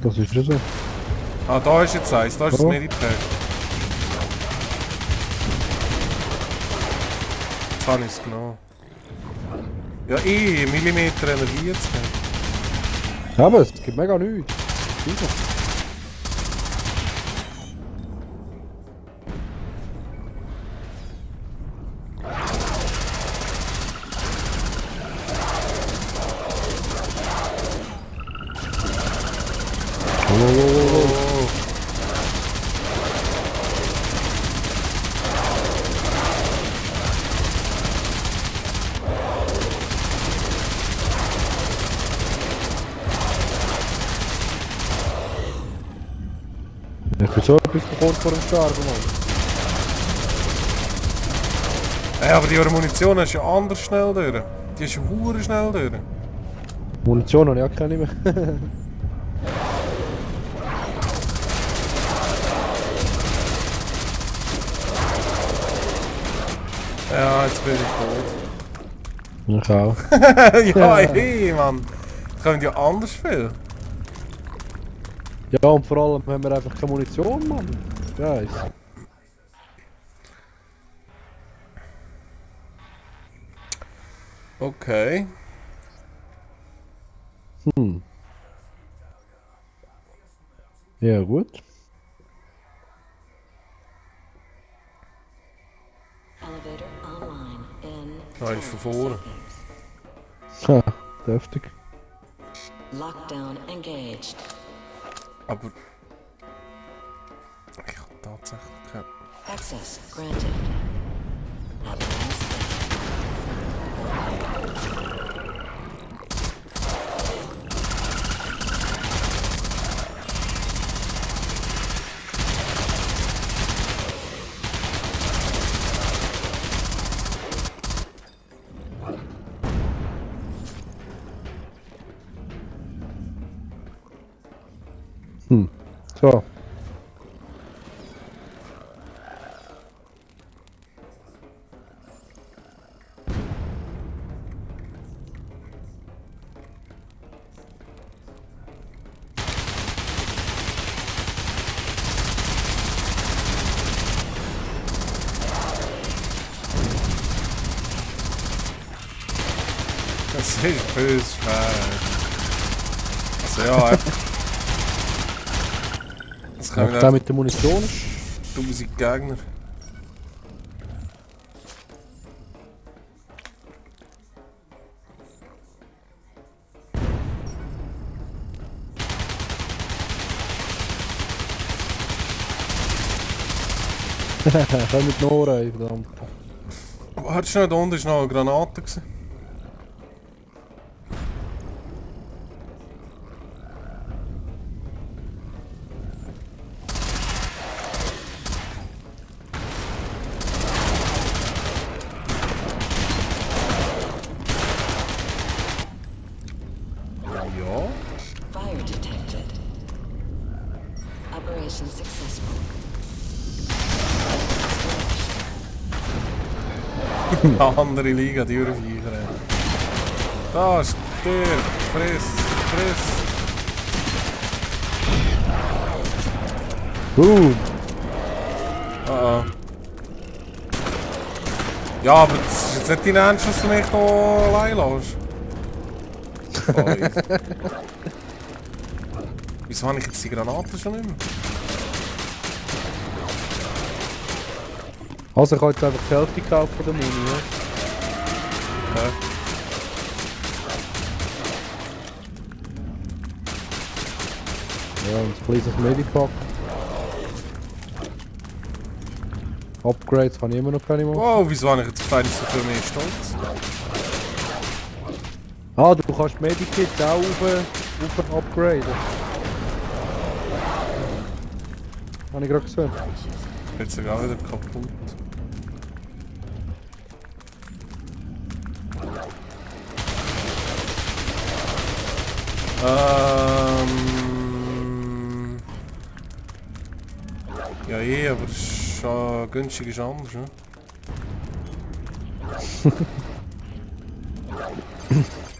Das ist ja so. Ah, da ist jetzt eins, da ist das Oh. Medipack. Jetzt habe ich es genommen. Ja, Millimeter Energie jetzt. Aber es gibt mega nichts. Super. Oh. Ich bin so etwas kurz vor dem Sterben, Mann. Hey, aber die Munition ist ja anders schnell durch. Die ist ja hure schnell durch. Munition habe ich auch keine mehr. Ja, jetzt bin ich Ich auch. tot. Ja, hey, Mann. Das können ja anders viel. Ja, und vor allem haben wir einfach keine Munition, Mann. Guys. Okay. Ja, gut. Elevator online in Da ist von vorne. Ha, deftig. Lockdown engaged. Aber... Ich hab tatsächlich keine... Access granted. Apparatus So. Das ist böse schwer. Also ja, einfach... Das kann Einfach ich der einfach mit der Munition. 1000 Gegner. Komm mit Nora, verdammt. Warte schnell, da unten war noch eine Granate. Gewesen. Ja. fire detected. Operation successful. Eine andere Liga, die Viecher. Da ist der. Friss, friss. Boom. Ah. Ja, aber das ist jetzt nicht dein Ernst, dass du mich hier allein lässt. Wieso habe ich jetzt die Granaten schon nicht mehr? Also ich habe jetzt einfach die Hälfte gekauft von der Muni, ja? Okay. Ja, und ein kleines Medipack. Upgrades kann ich immer noch keine machen. Wow, wieso habe ich jetzt auf einmal so viel mehr Stolz? Ah, du kannst Medikits auch auf upgraden. Habe ich gerade gesehen. Jetzt sogar wieder kaputt. Ja, aber das ist schon günstig ist anders, ne?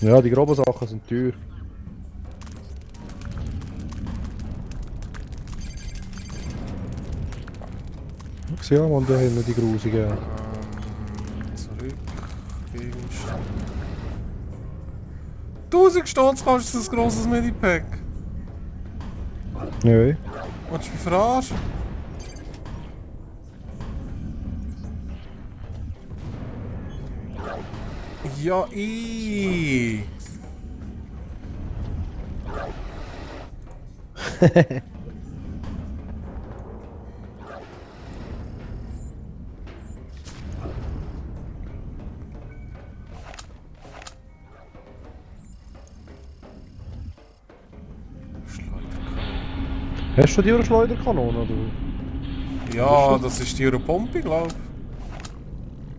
Ja, die groben Sachen sind teuer. Ja, man, da haben wir die grusigen. Zurück. Gegenstand. 1000 Stutz kostet das grosses Medipack. Nein. Willst du mich verarschen? Ja, Hast du die Schleuderkanone oder? Ja, das ist die Europompe, glaube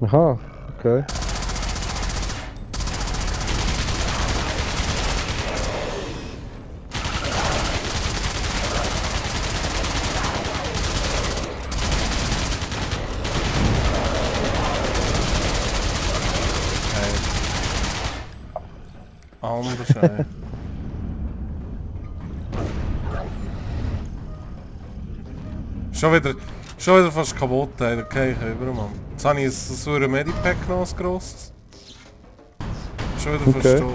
ich. Aha, okay. Anders, ey. Schon wieder fast kaputt, ey. Okay, ich über, Mann. Jetzt habe ich so ein Medipack noch, ein grosses. Schon wieder Okay. verstehen.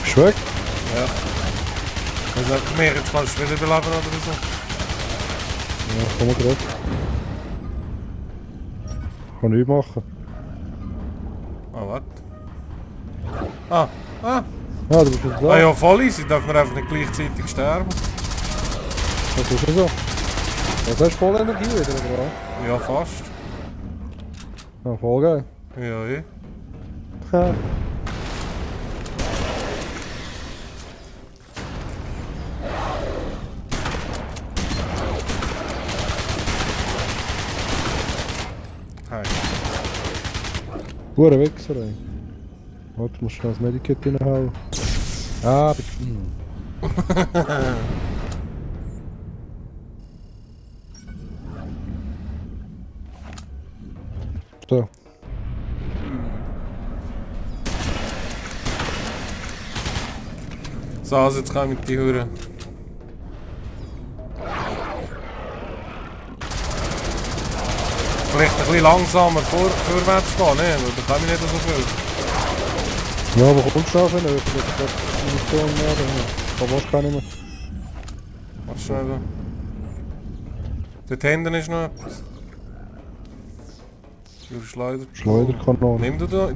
Bist du weg? Ja. Also, komm her, jetzt kannst du wieder beleben oder so. Ja, komm mal gerade. Kann nichts machen. Ah, warte. Ah, Ah, du bist jetzt da. ah ja, voll easy, darf man einfach nicht gleichzeitig sterben. Das ist ja so. Was hast du voll Energie wieder, oder Ja, fast. was? Ja, voll geil. Ja, eh. Ha. Hey. Hure Wichser, ey. Warte, ich muss schnell das Medikit reinhauen. Ah, so. So, also jetzt kann ich mit die hören. Vielleicht ein bisschen langsamer vorwärts gehen, ne? Weil da kann ich nicht so viel. Ja, aber kommst du auf hin? Ich hab Munition mehr. Da willst du gar nicht mehr. Warte schnell da. Dort hinten ist noch etwas. Schleuder. Schleuderkanone.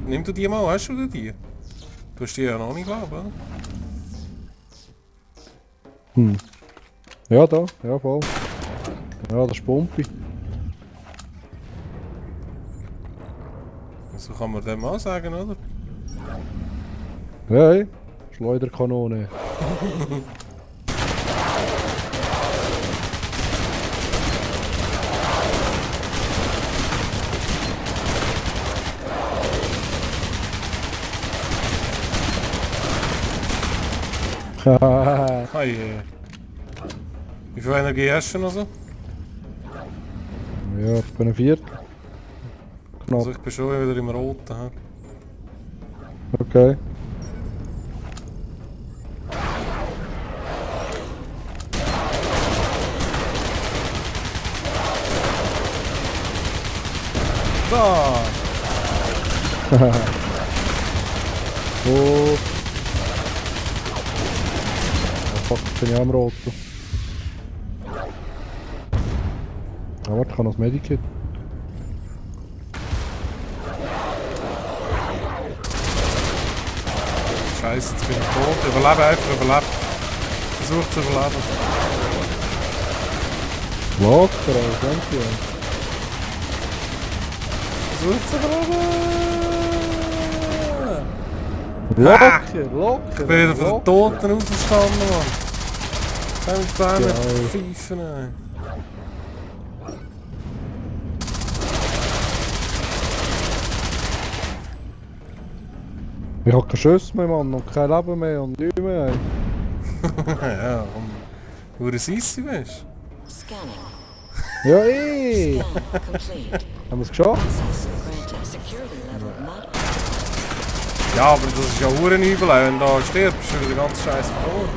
Nimm du die mal, hast du die? Du hast die ja noch nicht, glaube ich, oder? Hm. Ja, da. Ja, voll. Ja, das ist Pumpe. So kann man dem auch sagen, oder? Ja, ey. Schleuderkanone. Hahaha. Hey, wie viel Energie hast du noch so? Ja, ich bin ein Viertel. Knapp. Also ich bin schon wieder im Roten. He? Okay. Da! Oh. Fuck, ich bin ja am Roten. Ah, warte, ich habe noch das Medikit. Scheiße, jetzt bin ich tot. Überlebe einfach, überlebe. Versuch zu überleben. Locker, danke. Versuch zu überleben! Locker, locker. Ich bin wieder von den Toten auferstanden, Mann. Kann ich da Geil. mit pfeifen, ey. Ich hab keine Schüsse mehr, Mann, und kein Leben mehr und nichts mehr. Ey. Ja, und wo du Sissi bist. Scanning. Ja, ey! Scan complete. Haben wir es geschafft? Access granted. Security level not. Ja, aber das ist ja Hurenübel, wenn du da stirbst, ist wieder der ganze Scheiß verloren.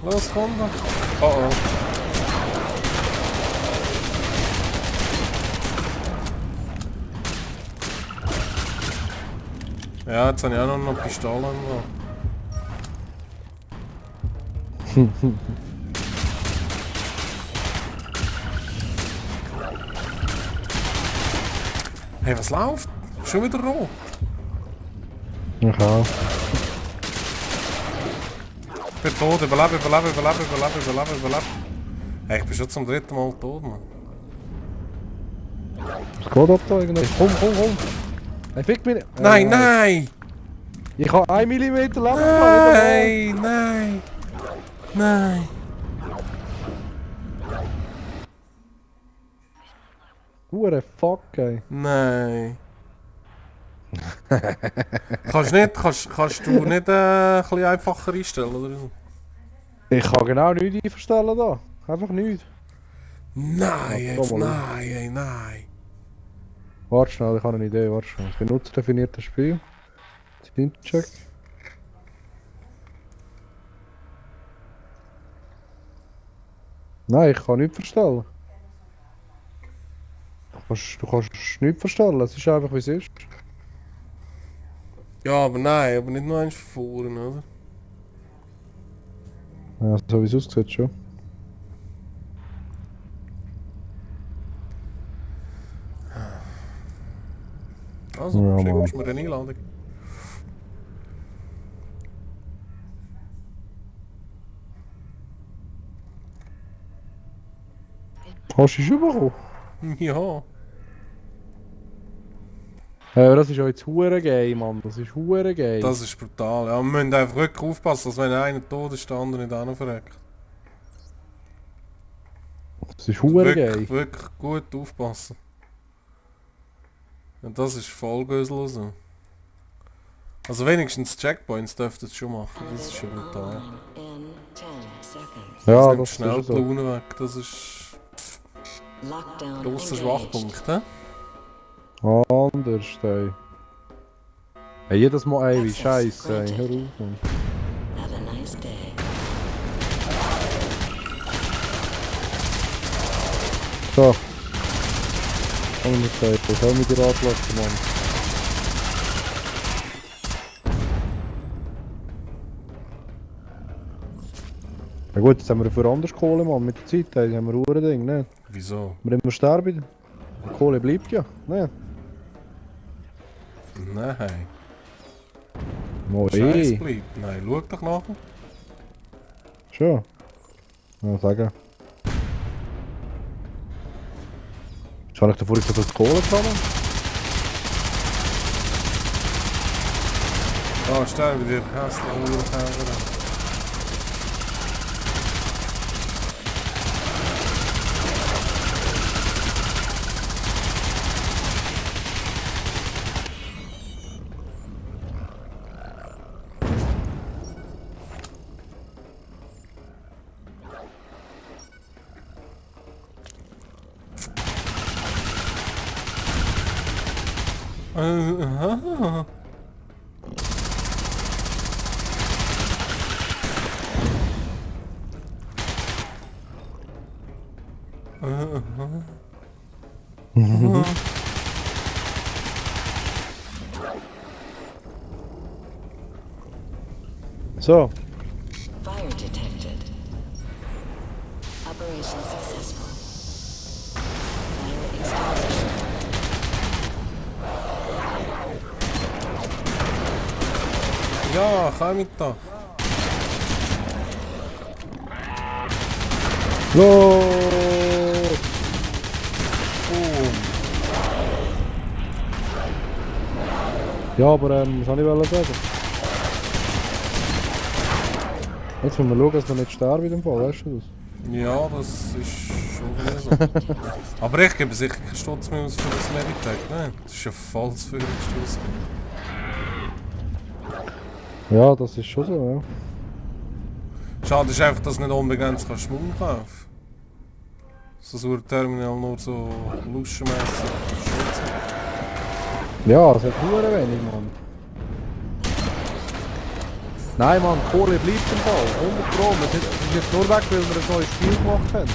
Los, komm da. Oh oh. Ja, jetzt habe ich auch noch eine Pistole an. Hey, was läuft? Schon wieder rot. Ich auch. Ich bin tot, überlebe. Hey, ich bin schon zum dritten Mal tot, Mann. Was geht ab da irgendwie? Komm! Hey, fick mich nicht! Nein! Ich habe 1 mm Leben gehabt! Nein! Hure fuck, ey. Nein! Kannst du nicht ein bisschen einfacher einstellen, oder so? Ich kann genau nichts einverstellen da. Einfach nichts. Nein, Ja, jetzt komm mal. nein! Warte schnell, ich habe eine Idee, warte schnell. Benutzerdefiniertes Spiel. Steam-Check. Nein, ich kann nichts verstellen. Du kannst nichts verstellen, es ist einfach wie es ist. Ja, aber nein, aber nicht nur eins von vorne, oder? Ja, so wie es aussieht schon. Also, Ja, schickst du mir eine Einladung. Hast du es schon bekommen? Ja. Ja, das ist ja jetzt hure geil, Mann. Das ist hure geil. Das ist brutal. Ja, wir müssen einfach wirklich aufpassen, dass wenn einer tot ist, der andere nicht auch noch verreckt. Das ist hure geil. Wirklich gut aufpassen. Und das ist Vollgösel so. Also wenigstens Checkpoints dürften es schon machen. Das ist schon brutal. Online in 10 seconds. Ja, nimmt das schnell ist die so. Laune weg. Das ist Lockdown ein grosser engaged. Schwachpunkt, hä? Anders, ey. Hey, jedes Mal, ey, wie scheiße, ey. Hör auf, Mann. Have a nice day. So. Komm mit dir, komm mit dir anlassen, Mann. Ja gut, jetzt haben wir für anders Kohle, Mann, mit der Zeit, ey, haben wir ein Ding, ne? Wieso? Wir immer sterben. Die Kohle bleibt ja, ne? Nein. Oh, Scheiß eh. bleibt. Nein, schau doch nachher. Schon. Ja, sagen. Jetzt habe ich davor gesagt, dass die Kohle zusammen. Ah, sterbe dir. Hässliche Uhrenfänger. Aha. So. Fire detected. Operation successful. Fire extinguished. Ja, komm mit da. Los! Boom. Ja, aber was soll ich sagen? Jetzt müssen wir schauen, dass wir nicht sterben in dem Fall, weißt du das? Ja, das ist schon so. Aber ich gebe sicher keinen Stutz mehr aus für das Medipack, ne? Das ist ja voll das Führungsstoß. Ja, das ist schon so, Schade ist einfach, dass du nicht unbegrenzt kannst Schmuck kaufen. So ein Terminal nur so luschenmässig schützen. ja. Ja, es hat nur wenig, Mann. Nein, Mann, Kohle bleibt im Fall. 100 Pro. Es ist jetzt nur weg, weil wir ein neues Spiel gemacht haben.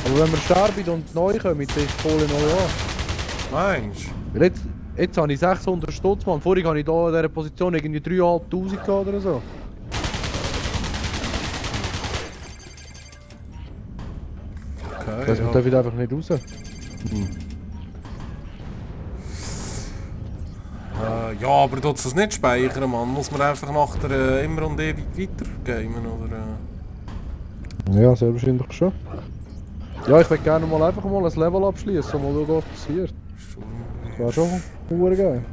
Aber wenn wir sterben und neu kommen, dann ist die Kohle neu an. Meinst du? Weil jetzt habe ich 600 Stutz, Mann. Vorher habe ich hier in dieser Position irgendwie 3'500 gehabt oder so. Okay, Das ja. darf ich einfach nicht raus. Ja, aber tut es nicht speichern, Mann. Muss man einfach nach der immer und ewig weitergamen, oder? Ja, sehr wahrscheinlich schon. Ja, ich würde gerne mal einfach mal ein Level abschließen, mal schauen, was passiert. Das wäre schon geil.